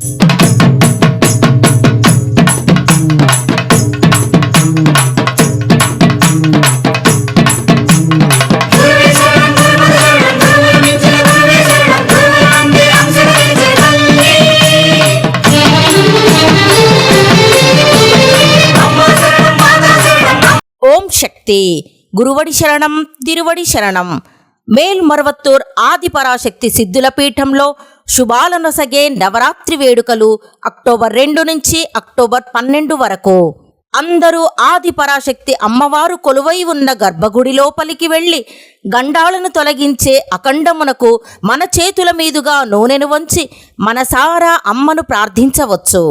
ఓం శక్తి. గురువడి శరణం, తిరువడి శరణం. మేల్మరువత్తూర్ ఆదిపరాశక్తి సిద్ధుల పీఠంలో శుభాలనొసగే నవరాత్రి వేడుకలు అక్టోబర్ 2 నుంచి అక్టోబర్ 12 వరకు. అందరూ ఆదిపరాశక్తి అమ్మవారు కొలువై ఉన్న గర్భగుడి లోపలికి వెళ్ళి గండాలను తొలగించే అఖండమునకు మన చేతుల మీదుగా నూనెను వంచి మనసారా అమ్మను ప్రార్థించవచ్చు.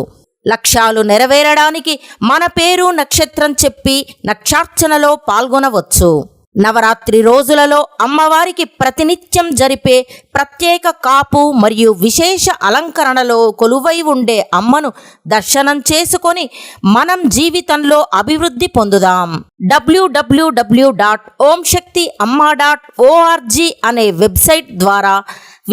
లక్ష్యాలు నెరవేరడానికి మన పేరు నక్షత్రం చెప్పి నక్షార్చనలో పాల్గొనవచ్చు. నవరాత్రి రోజులలో అమ్మవారికి ప్రతినిత్యం జరిపే ప్రత్యేక కాపు మరియు విశేష అలంకరణలో కొలువై ఉండే అమ్మను దర్శనం చేసుకొని మనం జీవితంలో అభివృద్ధి పొందుదాం. www.omshaktiamma.org అనే వెబ్సైట్ ద్వారా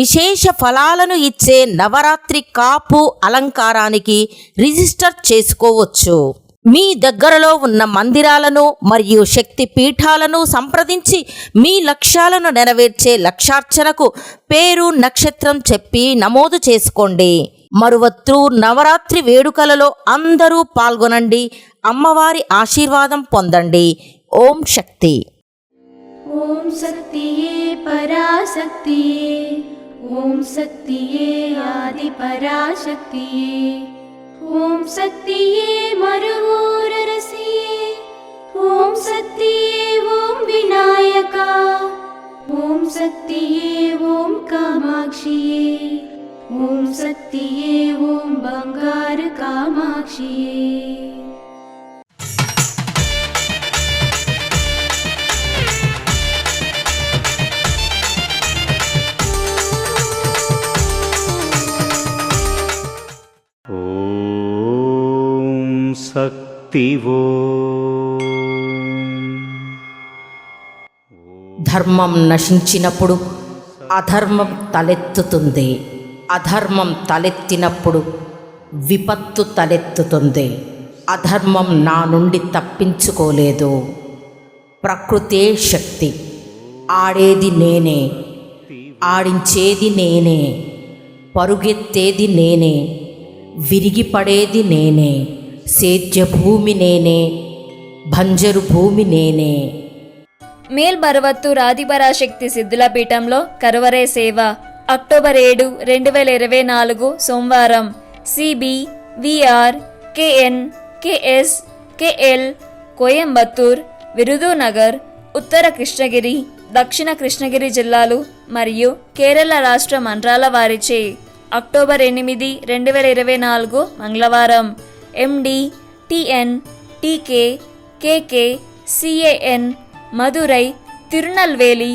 విశేష ఫలాలను ఇచ్చే నవరాత్రి కాపు అలంకారానికి రిజిస్టర్ చేసుకోవచ్చు. మీ దగ్గరలో ఉన్న మందిరాలను మరియు శక్తి పీఠాలను సంప్రదించి మీ లక్ష్యాలను నెరవేర్చే లక్షార్చనకు పేరు నక్షత్రం చెప్పి నమోదు చేసుకోండి. మరువత్తూర్ నవరాత్రి వేడుకలలో అందరూ పాల్గొనండి. అమ్మవారి ఆశీర్వాదం పొందండి. ఓం శక్తి. ఓం శక్తియే పరాశక్తియే, ఓం శక్తియే ఆది పరాశక్తియే, ఓం శక్తియే మరువూరరసియే, ఓం శక్తియే ఓం వినాయక, ఓం శక్తియే ఓం కామాక్షియే, ఓం శక్తియే ఓం బంగారు కామాక్షియే. శక్తివో. ధర్మం నశించినప్పుడు అధర్మం తలెత్తుతుంది. అధర్మం తలెత్తినప్పుడు విపత్తు తలెత్తుతుంది. అధర్మం నా నుండి తప్పించుకోలేదు. ప్రకృతే శక్తి. ఆడేది నేనే, ఆడించేది నేనే, పరుగెత్తేది నేనే, విరిగిపడేది నేనే, సేద్య భూమి నేనే, బంజరు భూమి నేనే. మేల్మరువత్తూర్ ఆదిపరాశక్తి సిద్ధుల పీఠంలో కరువరే సేవ అక్టోబర్ 7, 2024 సోమవారం. CB VR KN KS KL Coimbatore, Virudhunagar, ఉత్తర కృష్ణగిరి, దక్షిణ కృష్ణగిరి జిల్లాలు మరియు కేరళ రాష్ట్ర మంత్రాల వారిచే అక్టోబర్ 8, 2024 మంగళవారం. MD TN TK KK C A N Madurai, Tirunelveli,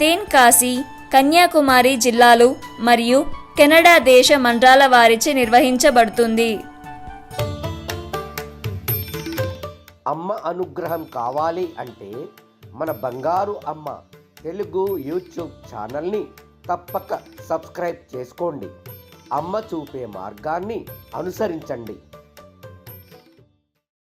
Tenkasi, Kanyakumari జిల్లాలు మరియు కెనడా దేశ మంత్రాల వారిచే నిర్వహించబడుతుంది. అమ్మ అనుగ్రహం కావాలి అంటే మన బంగారు అమ్మ తెలుగు యూట్యూబ్ ఛానల్ని తప్పక సబ్స్క్రైబ్ చేసుకోండి. అమ్మ చూపే మార్గాన్ని అనుసరించండి.